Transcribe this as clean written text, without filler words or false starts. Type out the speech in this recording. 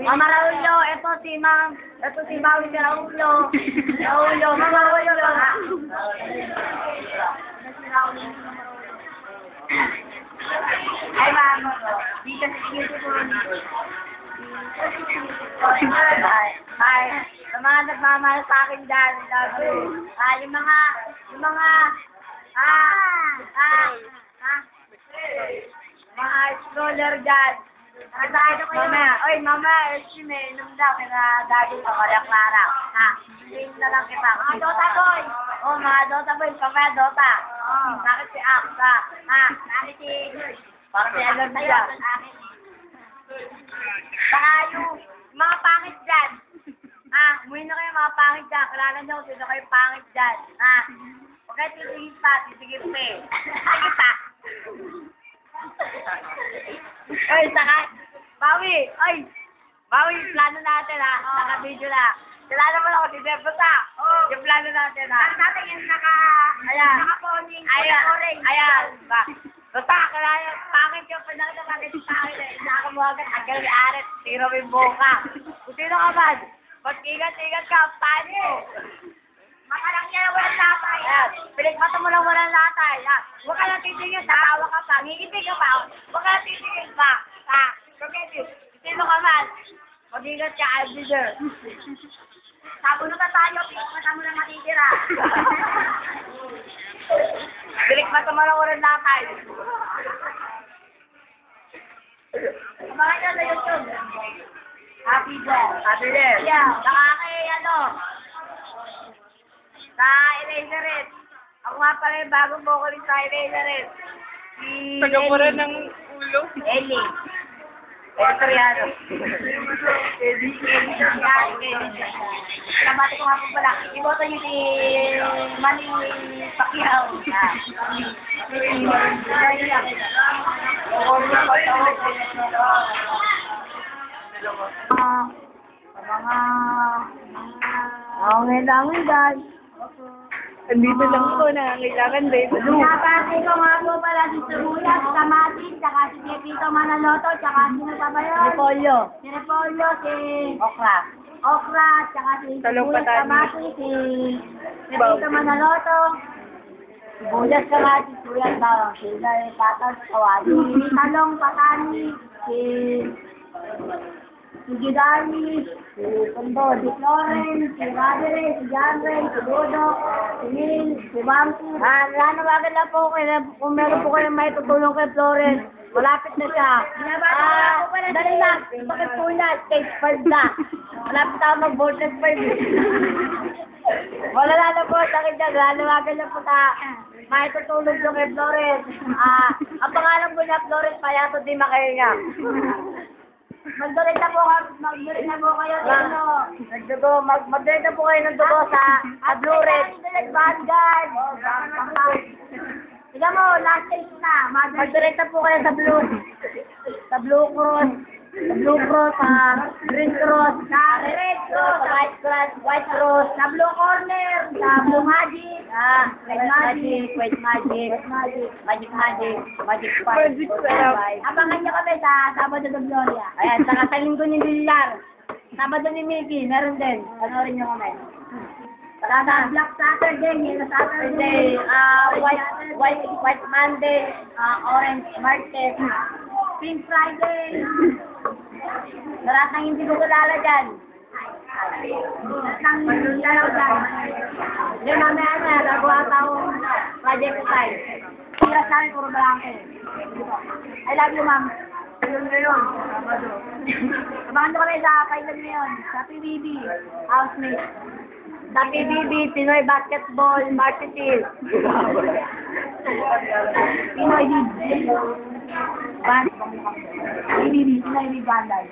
Mama Raulo, ito si Ma'am. Ito si Maui si Raulo. Raulo, Mama Raulo. Ay, Ma'am. Dito si beautiful. Ay, sa mga nagmamahal sa akin dyan, love you. Yung mga stroller dyan. Mama, inom daw, kaya daddy ko, Maria Clara. Hindi na lang kita. Mga Dota boy. Mga Dota boy, kamaya Dota. Bakit si Aksa? Bakit si... Parang si Elon na yan. Baka yung mga pangit dyan. Umuwi na kayo mga pangit dyan. Kilala nyo kung sino kayo pangit dyan. Huwag kayo titigil pa, titigil pa eh. Sige pa. Ay, saka, Bawi, plano natin naka-video na. Kilala mo lang ako, si Debota. Yung plano natin natin yung naka-pony. Ayan. Basta, kilala, pangit yung pinakita natin sa akin eh. Nakamuhagan, agad ni Aret, tiro yung buka. Kung sino ka man, mag-ingat-ingat ka, paano? Makalang niya na walang latay. Piligmata mo lang walang latay. Huwag ka lang titigil, tatawa ka pa, ngingiti ka pa. Huwag ka lang titigil pa. Sino ka man? Mag-ingat ka, I'll be there. Sabunutan tayo, piligmata mo lang matitira. Piligmata mo lang walang latay. Abangan nyo sa YouTube. Happy there. Yeah, sa Eraserhead. Ako nga pala yung bagong vocalist sa Eraserhead. Si Taga-pura ng ulo. Ellie. Electriano. Salamati ko nga po pala. Iboto niyo si Manny Pacquiao. Ngailangan dyan. Andito lang po na kailangan din. Pinapati ko nga po pala si Suruyas, si Kamatin, tsaka si Pepito Manaloto, tsaka si Repolyo, si Okra, tsaka si Suruyas Kamatin, si Pepito Manaloto, si Buyas Kamatin, si Suruyas Bawang, si Patas Kawali, si Talong Patani, si Gidani, si Tondo, si Florence, si Radere, si Janre, si Dodo, si Neil, si Bamsi. Nanawagan lang po kayo kung meron po kayong may tutulong kay Florence. Malapit na siya. Dali lang. Bakit po na? Stage 5 na. Malapit ako mag-voltage 5. Wala na po. Sakit dyan. Nanawagan lang po na may tutulong po kay Florence. Ang pangalan po niya Florence Payato Di Makahinga. Mag-donate na po kayo mag-donate na po kayo ng dugo sa Blue Red Vanguard. Tignan mo, last stage na. Mag-donate na po kayo sa Blue Cross, sa Green Cross, sa Red Cross, sa White Cross, sa Blue Corner, sa Blue Magic, Magic Spark. Abangan nyo kami sa Sabado de Gloria. Ayan, saka sa Linggo ni Villar. Sabado ni Mickey, meron din. Panoorin nyo kami. Saka sa Black Saturday, Yellow Saturday, White Monday, Orange Market, Pink Friday. Lahat ng hindi ko kilala dyan. Lahat ng hindi ko dyan. Yung mamaya na, nagawa akong project site. Kira sa akin, puro balangke. I love you, ma'am. Ayun ngayon. Abangan nyo kami sa pilot ngayon. Sa PBB. Housemate. Sa PBB, Pinoy Basketball Varsity. Pinoy League. PBB, Pinoy League Bandai.